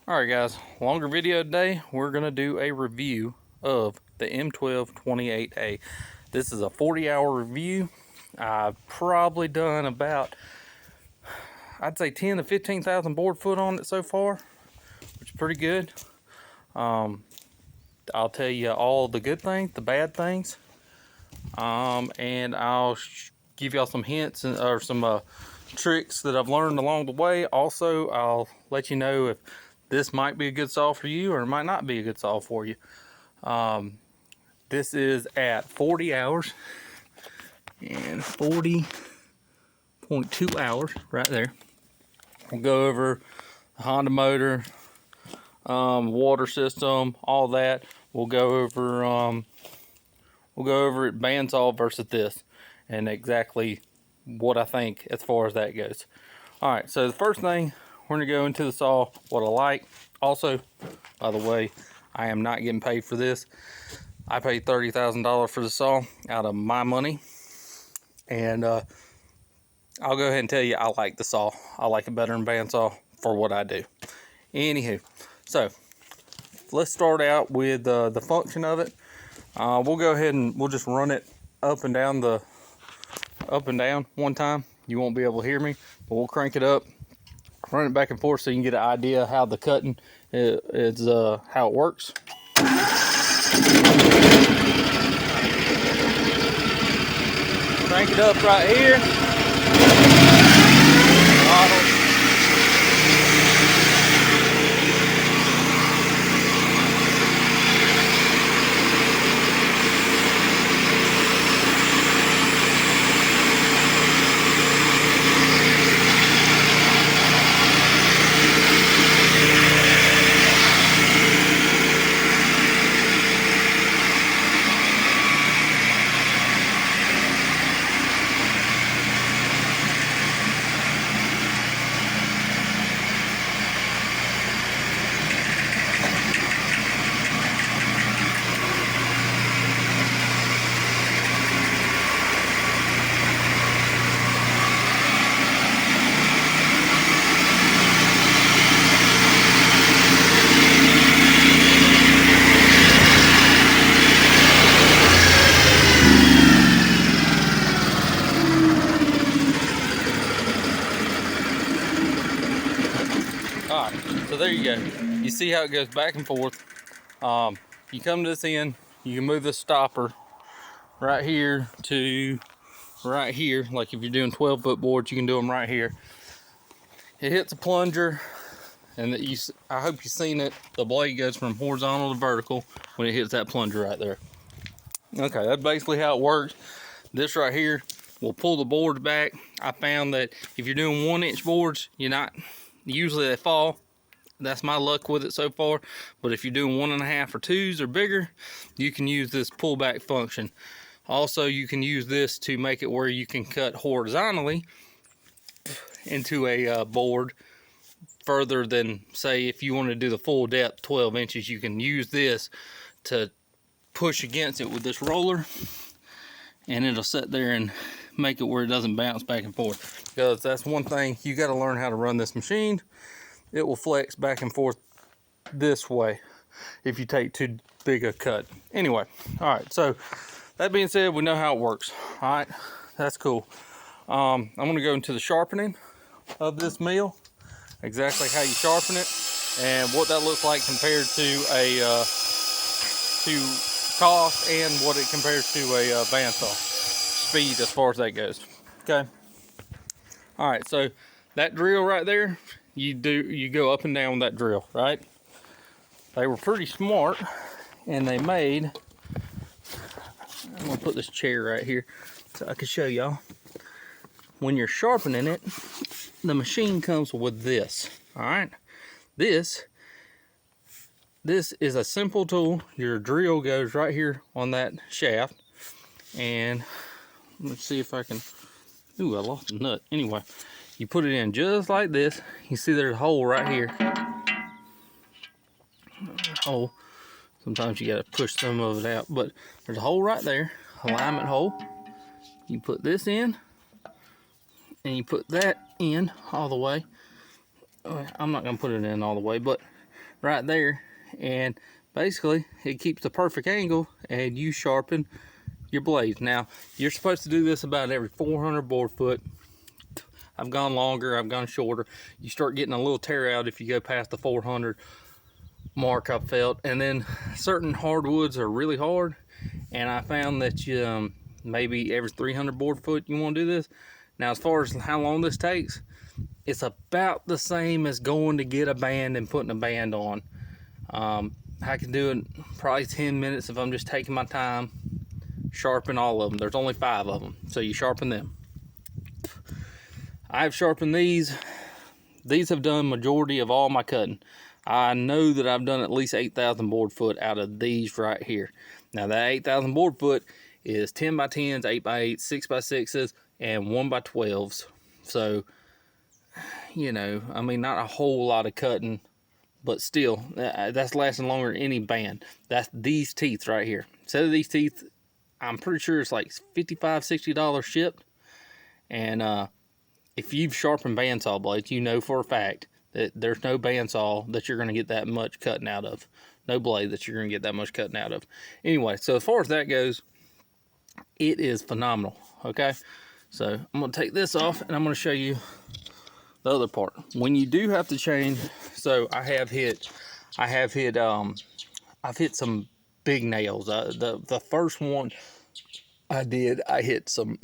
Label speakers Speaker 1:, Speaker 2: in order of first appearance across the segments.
Speaker 1: Alright guys, longer video today. We're going to do a review of the M12-28A. This is a 40-hour review. I've probably done about, I'd say 10 to 15,000 board foot on it so far, which is pretty good. I'll tell you all the good things, the bad things, and I'll give y'all some hints or some tricks that I've learned along the way. Also, I'll let you know if this might be a good saw for you or it might not be a good saw for you. This is at 40 hours and 40.2 hours right there. We'll go over the Honda motor, water system, all that. We'll go over it bandsaw versus this and exactly what I think as far as that goes. All right, so the first thing, we're gonna go into the saw, what I like. Also, by the way, I am not getting paid for this. I paid $30,000 for the saw out of my money. And I'll go ahead and tell you, I like the saw. I like it better than bandsaw for what I do. Anywho, so let's start out with the function of it. We'll go ahead and we'll just run it up and down one time. You won't be able to hear me, but we'll crank it up, run it back and forth so you can get an idea how the cutting is, how it works. Crank it up right here. Throttle. Alright, so there you go. You see how it goes back and forth. You come to this end, you can move the stopper right here to right here. Like if you're doing 12-foot boards, you can do them right here. It hits a plunger, and I hope you've seen it. The blade goes from horizontal to vertical when it hits that plunger right there. Okay, that's basically how it works. This right here will pull the boards back. I found that if you're doing 1-inch boards, usually they fall. That's my luck with it so far. But if you're doing 1.5 or 2s or bigger, you can use this pullback function. Also, you can use this to make it where you can cut horizontally into a board further than, say, if you want to do the full depth 12 inches, you can use this to push against it with this roller, and it'll sit there and make it where it doesn't bounce back and forth. Because that's one thing, you got to learn how to run this machine. It will flex back and forth this way if you take too big a cut. Anyway, all right, so that being said, we know how it works. All right, that's cool. I'm gonna go into the sharpening of this mill, exactly how you sharpen it and what that looks like compared to a to cost and what it compares to a bandsaw speed as far as that goes. Okay. All right, so that drill right there, you go up and down with that drill, right? They were pretty smart, and they made, I'm gonna put this chair right here so I can show y'all. When you're sharpening it, the machine comes with this. All right, this is a simple tool. Your drill goes right here on that shaft, and let's see if I can, ooh, I lost the nut. Anyway, you put it in just like this. You see there's a hole right here. Hole. Sometimes you gotta push some of it out, but there's a hole right there, alignment hole. You put this in, and you put that in all the way. I'm not gonna put it in all the way, but right there, and basically it keeps the perfect angle, and you sharpen your blades. Now you're supposed to do this about every 400 board foot. I've gone longer, I've gone shorter. You start getting a little tear out if you go past the 400 mark, I've felt. And then certain hardwoods are really hard, and I found that you maybe every 300 board foot you want to do this. Now, as far as how long this takes, it's about the same as going to get a band and putting a band on. I can do it probably 10 minutes if I'm just taking my time, sharpen all of them. There's only 5 of them, so you sharpen them. I've sharpened these. These have done majority of all my cutting. I know that I've done at least 8,000 board foot out of these right here. Now that 8,000 board foot is 10 by 10s, 8 by 8s, 6 by 6s, and 1 by 12s. So, you know, I mean, not a whole lot of cutting, but still, that's lasting longer than any band. That's these teeth right here. Instead of these teeth, I'm pretty sure it's like $55, $60 shipped. And if you've sharpened bandsaw blades, you know for a fact that there's no bandsaw that you're going to get that much cutting out of. No blade that you're going to get that much cutting out of. Anyway, so as far as that goes, it is phenomenal, okay? So I'm going to take this off, and I'm going to show you the other part. When you do have to change, so I've hit some big nails. The first one I did, I hit some,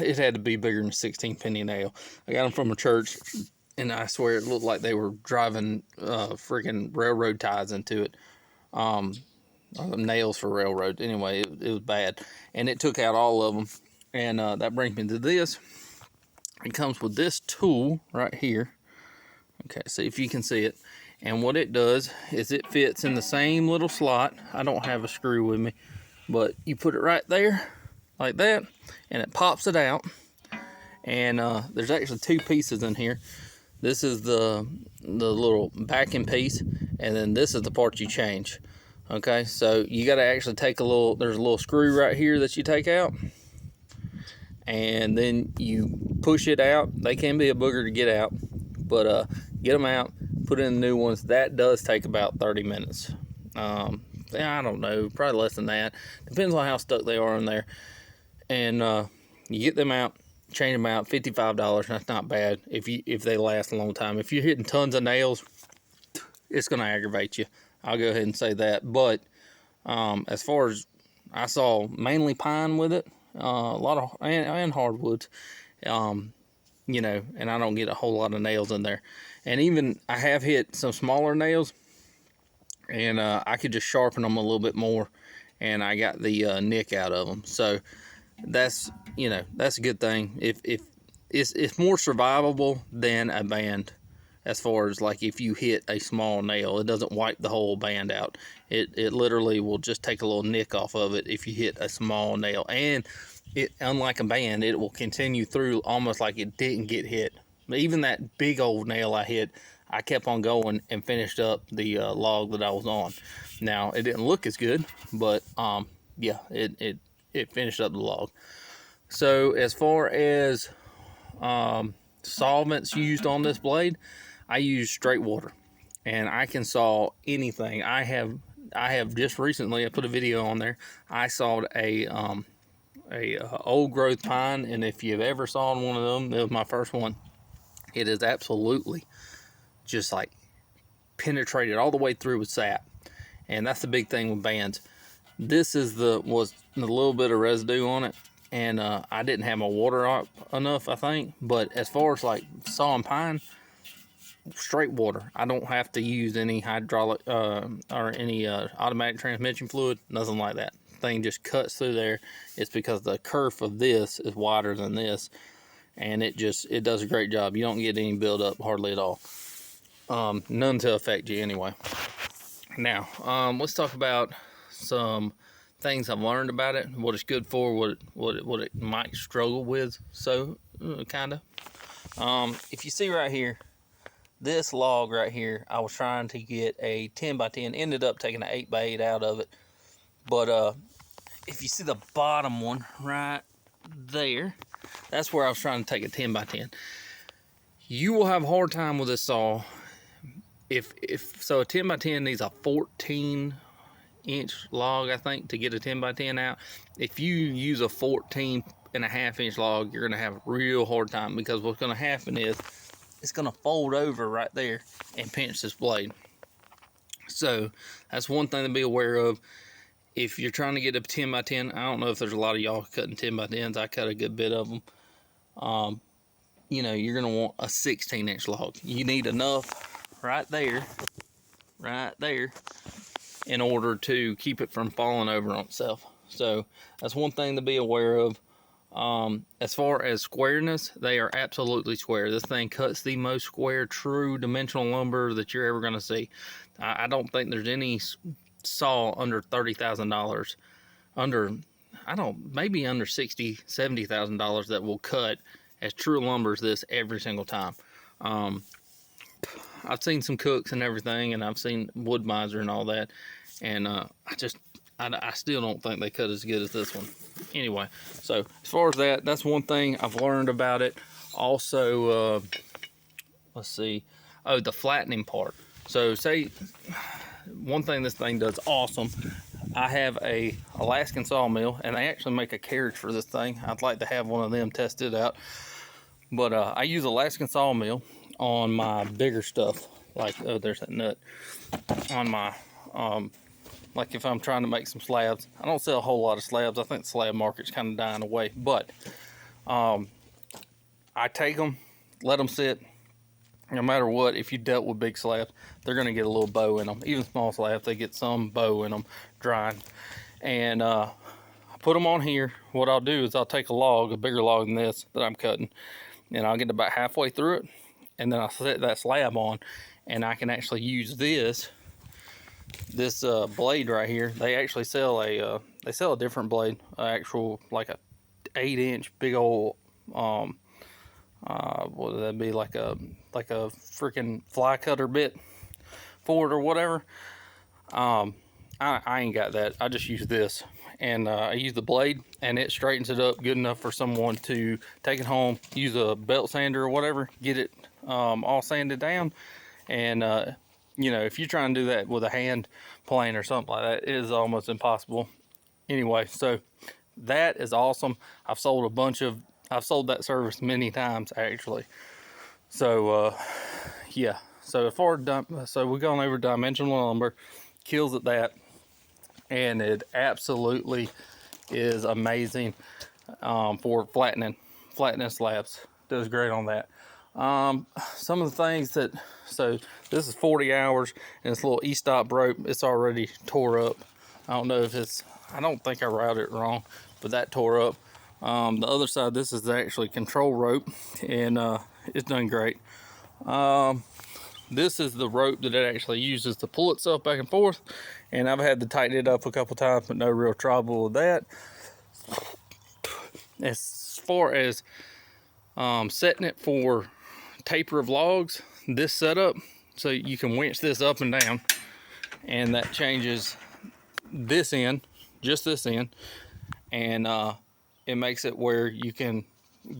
Speaker 1: it had to be bigger than a 16 penny nail. I got them from a church, and I swear it looked like they were driving freaking railroad ties into it. Nails for railroad. Anyway, it was bad, and it took out all of them. And that brings me to this. It comes with this tool right here. Okay, see if you can see it. And what it does is it fits in the same little slot. I don't have a screw with me, but you put it right there like that, and it pops it out. And there's actually 2 pieces in here. This is the little backing piece, and then this is the part you change. Okay, so you got to actually take there's a little screw right here that you take out, and then you push it out. They can be a booger to get out, but get them out, put in the new ones. That does take about 30 minutes. I don't know, probably less than that. Depends on how stuck they are in there. And you get them out, change them out, $55. That's not bad if they last a long time. If you're hitting tons of nails, it's going to aggravate you. I'll go ahead and say that. But as far as I saw, mainly pine with it, a lot of and hardwoods, you know, and I don't get a whole lot of nails in there. And even I have hit some smaller nails, and I could just sharpen them a little bit more, and I got the nick out of them. So that's, you know, that's a good thing. If it's more survivable than a band. As far as like if you hit a small nail, it doesn't wipe the whole band out. It literally will just take a little nick off of it if you hit a small nail. And it, unlike a band, it will continue through almost like it didn't get hit. But even that big old nail I hit, I kept on going and finished up the log that I was on. Now it didn't look as good, but yeah, it finished up the log. So as far as solvents used on this blade, I use straight water, and I can saw anything. I have just recently, I put a video on there, I sawed a old growth pine, and if you've ever sawed one of them, it was my first one. It is absolutely just like penetrated all the way through with sap, and that's the big thing with bands. This was a little bit of residue on it, and I didn't have my water up enough, I think. But as far as like sawing pine, straight water. I don't have to use any hydraulic or any automatic transmission fluid, nothing like that. Thing just cuts through there. It's because the kerf of this is wider than this, and it does a great job. You don't get any buildup hardly at all. None to affect you anyway. Now, let's talk about some things I've learned about it, what it's good for, what it might struggle with. So, kind of. If you see right here, this log right here, I was trying to get a 10 by 10, ended up taking an 8 by 8 out of it. But if you see the bottom one right there, that's where I was trying to take a 10 by 10. You will have a hard time with this saw so a 10 by 10 needs a 14-inch log, I think, to get a 10 by 10 out. If you use a 14.5-inch log, you're gonna have a real hard time, because what's gonna happen is it's gonna fold over right there and pinch this blade. So that's one thing to be aware of. If you're trying to get a 10 by 10, I don't know if there's a lot of y'all cutting 10 by 10s. I cut a good bit of them. You know, you're gonna want a 16-inch log. You need enough right there, in order to keep it from falling over on itself. So that's one thing to be aware of. As far as squareness, they are absolutely square. This thing cuts the most square, true dimensional lumber that you're ever going to see. I don't think there's any saw under $30,000, maybe under $60,000, $70,000 that will cut as true lumber as this every single time. I've seen some cooks and everything, and I've seen wood miser and all that, and I still don't think they cut as good as this one. Anyway, so as far as that's one thing I've learned about it. Also, let's see, oh, the flattening part. So say, one thing this thing does awesome, I have a Alaskan sawmill, and they actually make a carriage for this thing. I'd like to have one of them tested out. But I use Alaskan sawmill on my bigger stuff, like, oh, there's that nut, on my, like if I'm trying to make some slabs. I don't sell a whole lot of slabs. I think the slab market's kind of dying away. But I take them, let them sit. No matter what, if you dealt with big slabs, they're going to get a little bow in them. Even small slabs, they get some bow in them, drying. And I put them on here. What I'll do is I'll take a log, a bigger log than this that I'm cutting, and I'll get about halfway through it, and then I'll set that slab on, and I can actually use this blade right here. They actually sell a different blade, actual, like a 8-inch big old what would that be, like a freaking fly cutter bit for it or whatever. I ain't got that. I just use this, and I use the blade, and it straightens it up good enough for someone to take it home, use a belt sander or whatever, get it all sanded down. And you know, if you're trying to do that with a hand plane or something like that, it is almost impossible. Anyway, so that is awesome. I've sold that service many times, actually. So yeah, so we're going over dimensional lumber, kills at that, and it absolutely is amazing for flattening slabs. Does great on that. Some of the things so this is 40 hours, and this little e-stop rope, it's already tore up. I don't know if I don't think I routed it wrong, but that tore up. The other side, this is actually control rope, and it's done great. This is the rope that it actually uses to pull itself back and forth, and I've had to tighten it up a couple times, but no real trouble with that. As far as setting it for taper of logs, this setup, so you can winch this up and down, and that changes this end, just this end, and it makes it where you can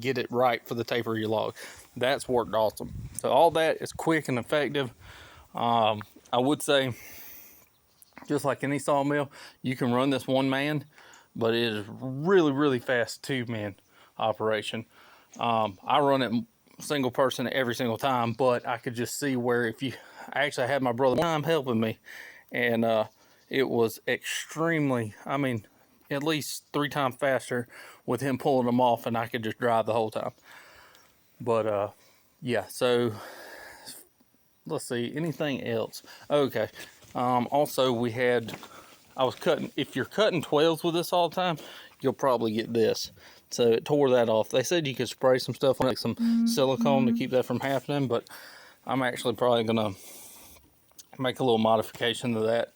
Speaker 1: get it right for the taper of your log. That's worked awesome. So all that is quick and effective. I would say, just like any sawmill, you can run this one man, but it is really fast 2-man operation. I run it single person every single time, but I could just see where I actually had my brother time helping me, and it was extremely, I mean, at least 3 times faster with him pulling them off, and I could just drive the whole time. But yeah, so let's see, anything else? Okay, also I was cutting, if you're cutting 12s with this all the time, you'll probably get this. So it tore that off. They said you could spray some stuff on it, like some silicone, to keep that from happening, but I'm actually probably gonna make a little modification to that,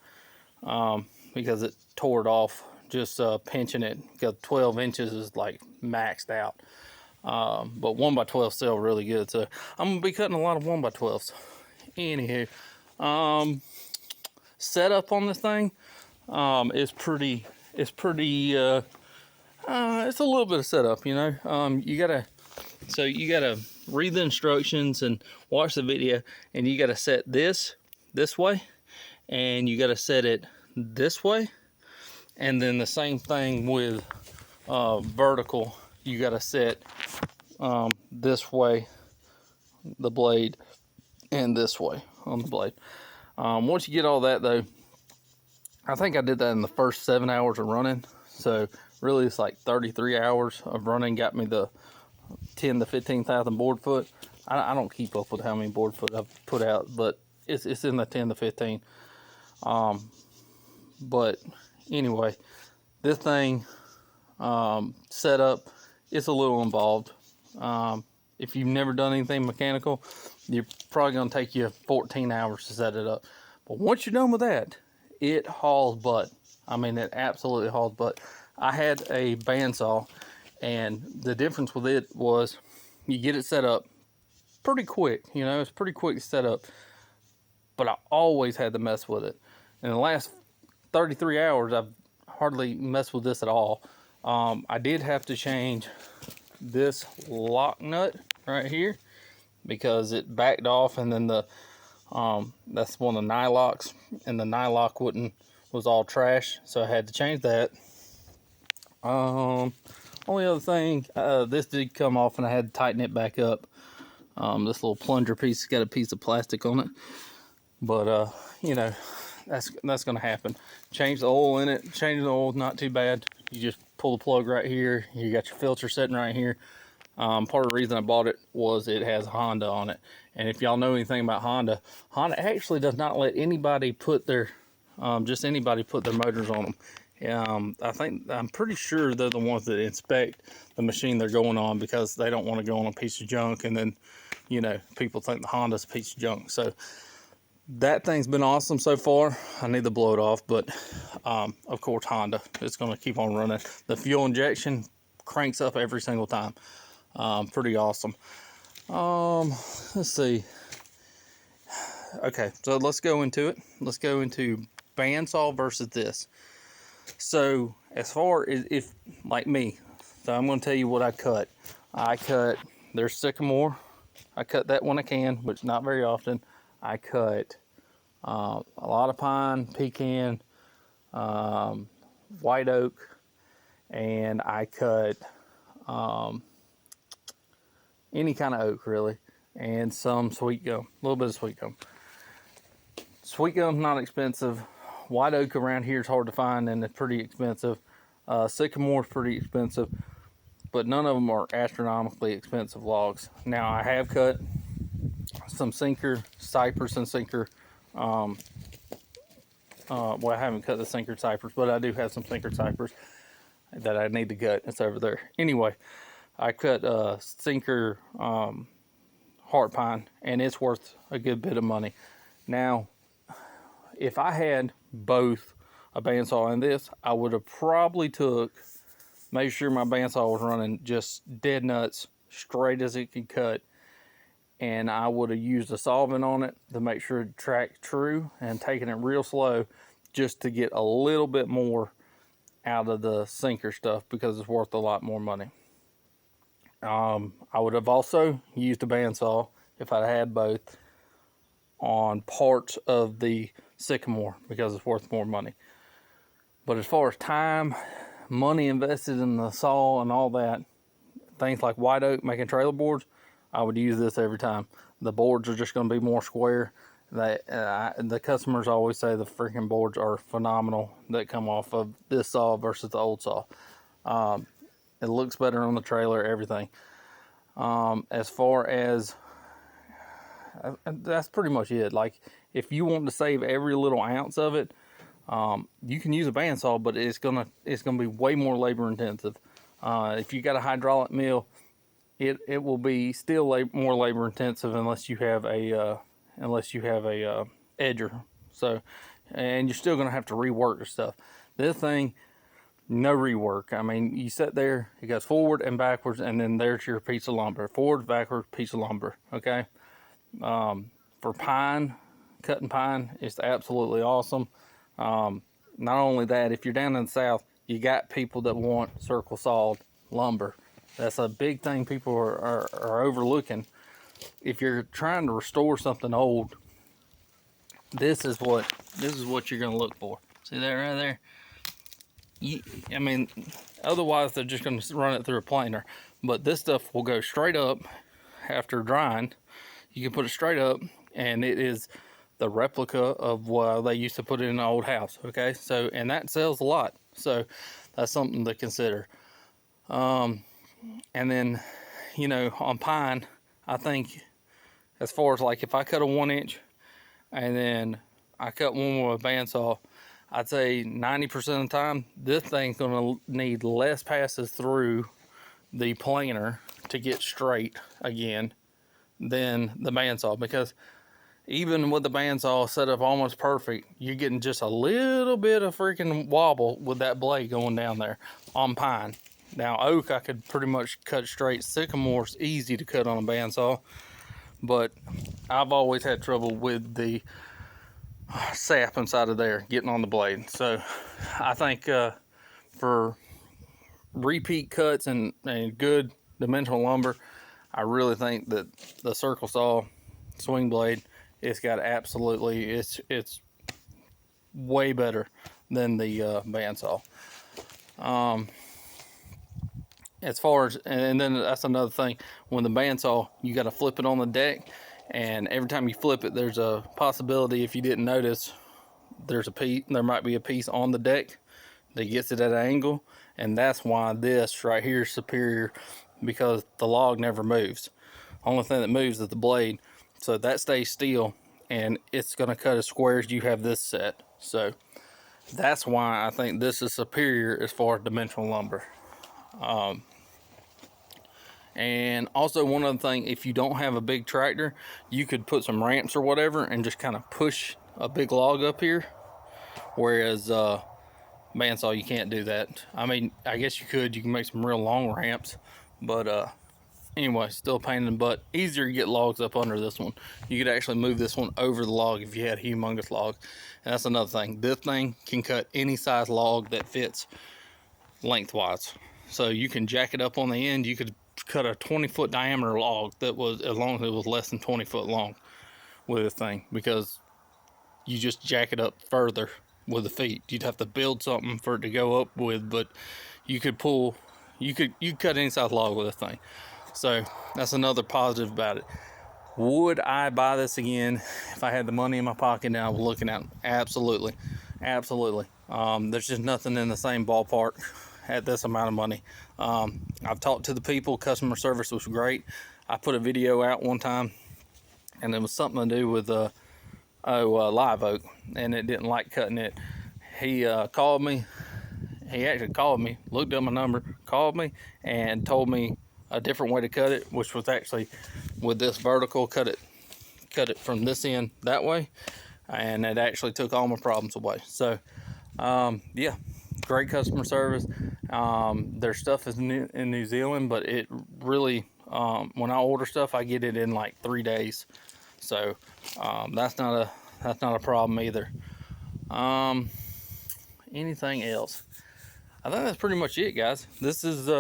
Speaker 1: because it tore it off just pinching it, because 12 inches is like maxed out. But 1x12 sell really good, so I'm gonna be cutting a lot of 1x12s. Anywho, setup on this thing is pretty. It's a little bit of setup, you know. You gotta read the instructions and watch the video, and you gotta set this this way, and you got to set it this way. And then the same thing with vertical, you got to set this way, the blade, and this way on the blade. Once you get all that though, I think I did that in the first 7 hours of running. So really it's like 33 hours of running got me the 10 to 15,000 board foot. I don't keep up with how many board foot I've put out, but it's in the 10 to 15. But anyway, this thing setup, it's a little involved. If you've never done anything mechanical, you're probably going to take you 14 hours to set it up. But once you're done with that, it hauls butt. I mean, it absolutely hauls butt. I had a bandsaw, and the difference with it was you get it set up pretty quick. You know, it's pretty quick to set up. But I always had to mess with it. In the last 33 hours, I've hardly messed with this at all. I did have to change this lock nut right here because it backed off, and then the that's one of the nylocks, and the nylock was all trash, so I had to change that. Only other thing, this did come off and I had to tighten it back up. This little plunger piece has got a piece of plastic on it, but you know, that's gonna happen. Change the oil in it. Change the oil, not too bad. You just pull the plug right here. You got your filter sitting right here. Part of the reason I bought it was it has Honda on it, and if y'all know anything about Honda actually does not let anybody put their just anybody put their motors on them. I'm pretty sure they're the ones that inspect the machine they're going on, because they don't want to go on a piece of junk and then, you know, people think the Honda's a piece of junk. So that thing's been awesome so far. I need to blow it off, but of course Honda, it's going to keep on running. The fuel injection cranks up every single time. Pretty awesome. Let's see. Okay, so let's go into it. Let's go into bandsaw versus this. So as far as, if like me, so I'm going to tell you what I cut. There's sycamore. I cut that when I can, which not very often. I cut a lot of pine, pecan, white oak, and I cut any kind of oak really, and some sweet gum, a little bit of sweet gum. Sweet gum's not expensive. White oak around here is hard to find and it's pretty expensive. Sycamore's pretty expensive, but none of them are astronomically expensive logs. Now I have cut some sinker cypress and sinker. Well, I haven't cut the sinker cypress, but I do have some sinker cypress that I need to cut. It's over there. Anyway, I cut sinker heart pine, and it's worth a good bit of money. Now, if I had both a bandsaw and this, I would have probably made sure my bandsaw was running just dead nuts, straight as it could cut, and I would have used a solvent on it to make sure it tracked true, and taken it real slow just to get a little bit more out of the sinker stuff, because it's worth a lot more money. I would have also used a bandsaw if I had both on parts of the sycamore, because it's worth more money. But as far as time, money invested in the saw and all that, things like white oak making trailer boards, I would use this every time. The boards are just going to be more square. The customers always say the freaking boards are phenomenal that come off of this saw versus the old saw. It looks better on the trailer, everything. As far as that's pretty much it. Like, if you want to save every little ounce of it, you can use a bandsaw, but it's gonna be way more labor intensive. If you got a hydraulic mill, it will be still more labor intensive unless you have a edger. So, and you're still gonna have to rework the stuff. This thing, no rework. I mean, you sit there, it goes forward and backwards, and then there's your piece of lumber. Forward, backward, piece of lumber. Okay. For pine, cutting pine, it's absolutely awesome. Not only that, if you're down in the South, you got people that want circle sawed lumber. That's a big thing people are overlooking. If you're trying to restore something old, this is what you're gonna look for. See that right there? I mean, otherwise they're just gonna run it through a planer. But this stuff will go straight up after drying. You can put it straight up, and it is the replica of what they used to put in an old house. Okay, so and that sells a lot. So that's something to consider. And then, you know, on pine, I think as far as like if I cut a 1-inch and then I cut one with a bandsaw, I'd say 90% of the time this thing's gonna need less passes through the planer to get straight again than the bandsaw, because even with the bandsaw set up almost perfect, you're getting just a little bit of freaking wobble with that blade going down there on pine. Now oak, I could pretty much cut straight. Sycamore's easy to cut on a bandsaw, but I've always had trouble with the sap inside of there getting on the blade. So I think for repeat cuts and good dimensional lumber, I really think that the circle saw swing blade, it's got absolutely, it's way better than the bandsaw. As far as, and then that's another thing, when the bandsaw, you got to flip it on the deck, and every time you flip it, there's a possibility, if you didn't notice, there might be a piece on the deck that gets it at an angle, and that's why this right here is superior, because the log never moves. Only thing that moves is the blade, so that stays still, and it's going to cut as square as you have this set. So that's why I think this is superior as far as dimensional lumber. And also one other thing, if you don't have a big tractor, you could put some ramps or whatever and just kind of push a big log up here, whereas bandsaw, you can't do that. I mean, I guess you can make some real long ramps, but anyway, still a pain in the butt. Easier to get logs up under this one. You could actually move this one over the log if you had a humongous log. And that's another thing, this thing can cut any size log that fits lengthwise. So you can jack it up on the end. You could cut a 20-foot diameter log that was, as long as it was less than 20 foot long with this thing, because you just jack it up further with the feet. You'd have to build something for it to go up with, but you could cut any size log with this thing. So that's another positive about it. Would I buy this again if I had the money in my pocket now looking at it? Absolutely. There's just nothing in the same ballpark at this amount of money. I've talked to the people, customer service was great. I put a video out one time, and it was something to do with live oak, and it didn't like cutting it. He called me. He actually called me, looked up my number, called me, and told me a different way to cut it, which was actually with this vertical, cut it from this end that way, and it actually took all my problems away. So yeah, great customer service. Their stuff is in New Zealand, but it really, when I order stuff, I get it in like 3 days. So that's not a problem either. Anything else? I think that's pretty much it, guys. This is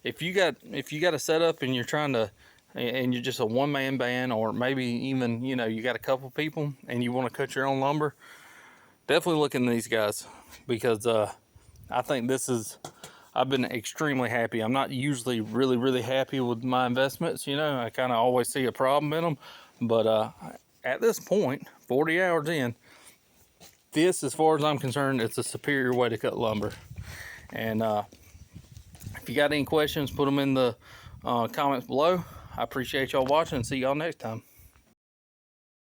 Speaker 1: if you got a setup and you're trying to, and you're just a one-man band, or maybe even, you know, you got a couple people and you want to cut your own lumber, definitely look into these guys, because I think I've been extremely happy. I'm not usually really happy with my investments, you know. I kind of always see a problem in them, but at this point, 40 hours in, this, as far as I'm concerned, it's a superior way to cut lumber. And if you got any questions, put them in the comments below. I appreciate y'all watching, and see y'all next time.